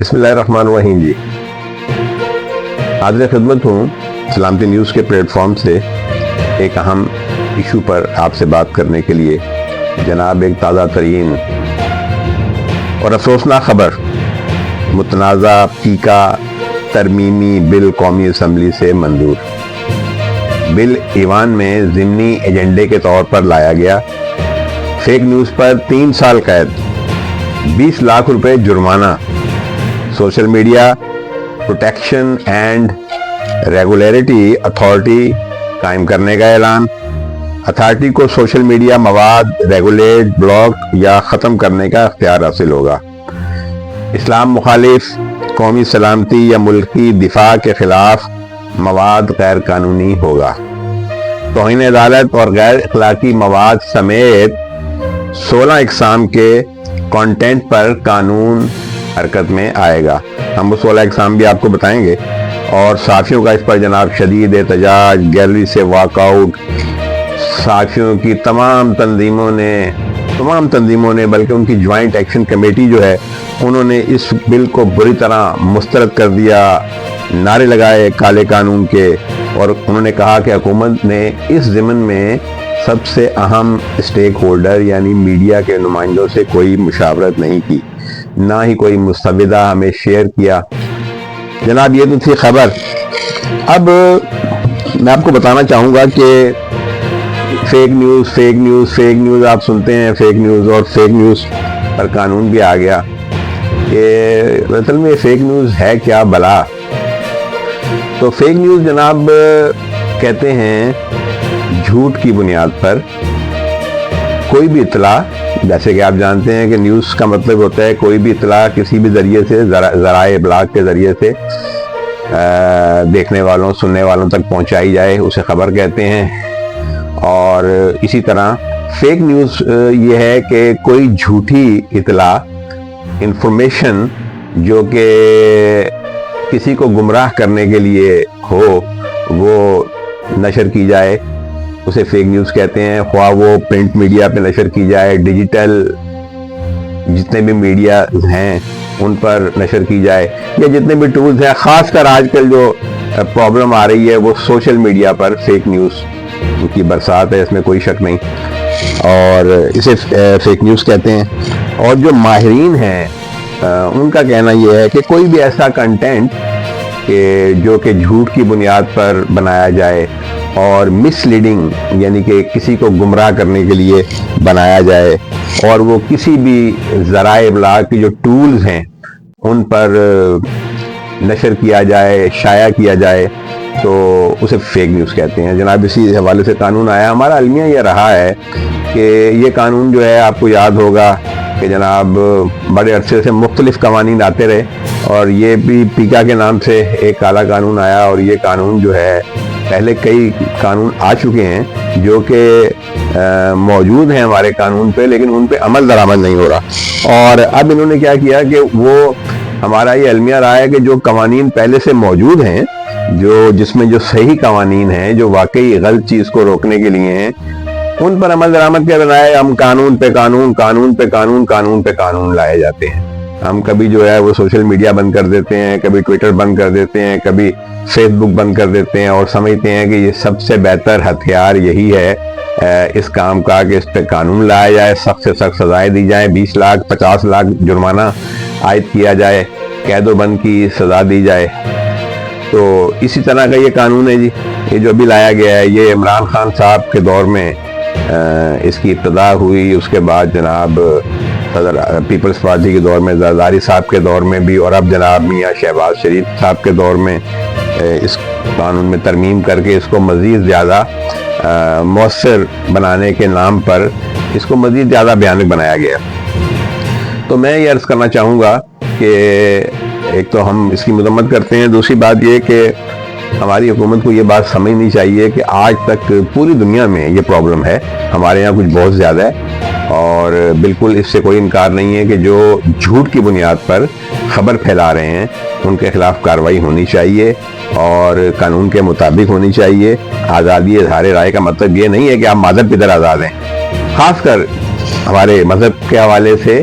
بسم اللہ الرحمن الرحیم جی، حاضر خدمت ہوں سلامتی نیوز کے پلیٹ فارم سے ایک اہم ایشو پر آپ سے بات کرنے کے لیے۔ جناب ایک تازہ ترین اور افسوسناک خبر، متنازع پیکا ترمیمی بل قومی اسمبلی سے منظور۔ بل ایوان میں ضمنی ایجنڈے کے طور پر لایا گیا۔ فیک نیوز پر 3 سال قید، 20 لاکھ روپے جرمانہ، social media protection and regulatory authority قائم کرنے کا اعلان۔ اتھارٹی کو سوشل میڈیا مواد ریگولیٹ، بلاک یا ختم کرنے کا اختیار حاصل ہوگا۔ اسلام مخالف، قومی سلامتی یا ملکی دفاع کے خلاف مواد غیر قانونی ہوگا۔ توہین عدالت اور غیر اخلاقی مواد سمیت 16 اقسام کے کانٹینٹ پر قانون حرکت میں آئے گا۔ ہم وہ 16 اقسام بھی آپ کو بتائیں گے، اور صحافیوں کا اس پر جناب شدید احتجاج، گیلری سے واک آؤٹ۔ صحافیوں کی تمام تنظیموں نے بلکہ ان کی جوائنٹ ایکشن کمیٹی جو ہے، انہوں نے اس بل کو بری طرح مسترد کر دیا، نعرے لگائے کالے قانون کے، اور انہوں نے کہا کہ حکومت نے اس ضمن میں سب سے اہم اسٹیک ہولڈر یعنی میڈیا کے نمائندوں سے کوئی مشاورت نہیں کی، نہ ہی کوئی مسودہ ہمیں شیئر کیا۔ جناب یہ تو تھی خبر۔ اب میں آپ کو بتانا چاہوں گا کہ فیک نیوز آپ سنتے ہیں، فیک نیوز، اور فیک نیوز پر قانون بھی آ گیا۔ یہ اصل میں فیک نیوز ہے کیا بلا؟ تو فیک نیوز جناب کہتے ہیں جھوٹ کی بنیاد پر کوئی بھی اطلاع، جیسے کہ آپ جانتے ہیں کہ نیوز کا مطلب ہوتا ہے کوئی بھی اطلاع کسی بھی ذریعے سے، ذرائع ابلاغ کے ذریعے سے دیکھنے والوں، سننے والوں تک پہنچائی جائے، اسے خبر کہتے ہیں۔ اور اسی طرح فیک نیوز یہ ہے کہ کوئی جھوٹی اطلاع، انفارمیشن جو کہ کسی کو گمراہ کرنے کے لیے ہو، وہ نشر کی جائے، اسے فیک نیوز کہتے ہیں۔ خواہ وہ پرنٹ میڈیا پہ نشر کی جائے، ڈیجیٹل جتنے بھی میڈیا ہیں ان پر نشر کی جائے، یا جتنے بھی ٹولز ہیں۔ خاص کر آج کل جو پرابلم آ رہی ہے وہ سوشل میڈیا پر فیک نیوز کی برسات ہے، اس میں کوئی شک نہیں، اور اسے فیک نیوز کہتے ہیں۔ اور جو ماہرین ہیں ان کا کہنا یہ ہے کہ کوئی بھی ایسا کنٹینٹ جو کہ جھوٹ کی بنیاد پر بنایا جائے اور مس لیڈنگ یعنی کہ کسی کو گمراہ کرنے کے لیے بنایا جائے، اور وہ کسی بھی ذرائع ابلاغ کی جو ٹولز ہیں ان پر نشر کیا جائے، شائع کیا جائے، تو اسے فیک نیوز کہتے ہیں۔ جناب اسی حوالے سے قانون آیا۔ ہمارا المیہ یہ رہا ہے کہ یہ قانون جو ہے، آپ کو یاد ہوگا کہ جناب بڑے عرصے سے مختلف قوانین آتے رہے، اور یہ بھی پیکا کے نام سے ایک کالا قانون آیا، اور یہ قانون جو ہے پہلے کئی قانون آ چکے ہیں جو کہ موجود ہیں ہمارے قانون پہ، لیکن ان پہ عمل درآمد نہیں ہو رہا۔ اور اب انہوں نے کیا کیا کہ وہ ہمارا یہ المیہ رہا ہے کہ جو قوانین پہلے سے موجود ہیں، جس میں جو صحیح قوانین ہیں، جو واقعی غلط چیز کو روکنے کے لیے ہیں، ان پر عمل درآمد کے بجائے ہم قانون پہ قانون لائے جاتے ہیں۔ ہم کبھی جو ہے وہ سوشل میڈیا بند کر دیتے ہیں، کبھی ٹویٹر بند کر دیتے ہیں، کبھی فیس بک بند کر دیتے ہیں، اور سمجھتے ہیں کہ یہ سب سے بہتر ہتھیار یہی ہے اس کام کا کہ اس پہ قانون لایا جائے، سخت سے سخت سزائیں دی جائیں، 20 لاکھ 50 لاکھ جرمانہ عائد کیا جائے، قید و بند کی سزا دی جائے۔ تو اسی طرح کا یہ قانون ہے جی، یہ جو ابھی لایا گیا ہے، یہ عمران خان صاحب کے دور میں اس کی ابتدا ہوئی، اس کے بعد جناب صدر پیپلز پارٹی کے دور میں زرداری صاحب کے دور میں بھی، اور اب جناب میاں شہباز شریف صاحب کے دور میں اس قانون میں ترمیم کر کے اس کو مزید زیادہ مؤثر بنانے کے نام پر اس کو مزید زیادہ بھیانک بنایا گیا۔ تو میں یہ عرض کرنا چاہوں گا کہ ایک تو ہم اس کی مذمت کرتے ہیں، دوسری بات یہ کہ ہماری حکومت کو یہ بات سمجھنی چاہیے کہ آج تک پوری دنیا میں یہ پرابلم ہے، ہمارے یہاں کچھ بہت زیادہ ہے، اور بالکل اس سے کوئی انکار نہیں ہے کہ جو جھوٹ کی بنیاد پر خبر پھیلا رہے ہیں ان کے خلاف کارروائی ہونی چاہیے، اور قانون کے مطابق ہونی چاہیے۔ آزادی اظہار رائے کا مطلب یہ نہیں ہے کہ آپ مذہب کی طرح آزاد ہیں۔ خاص کر ہمارے مذہب کے حوالے سے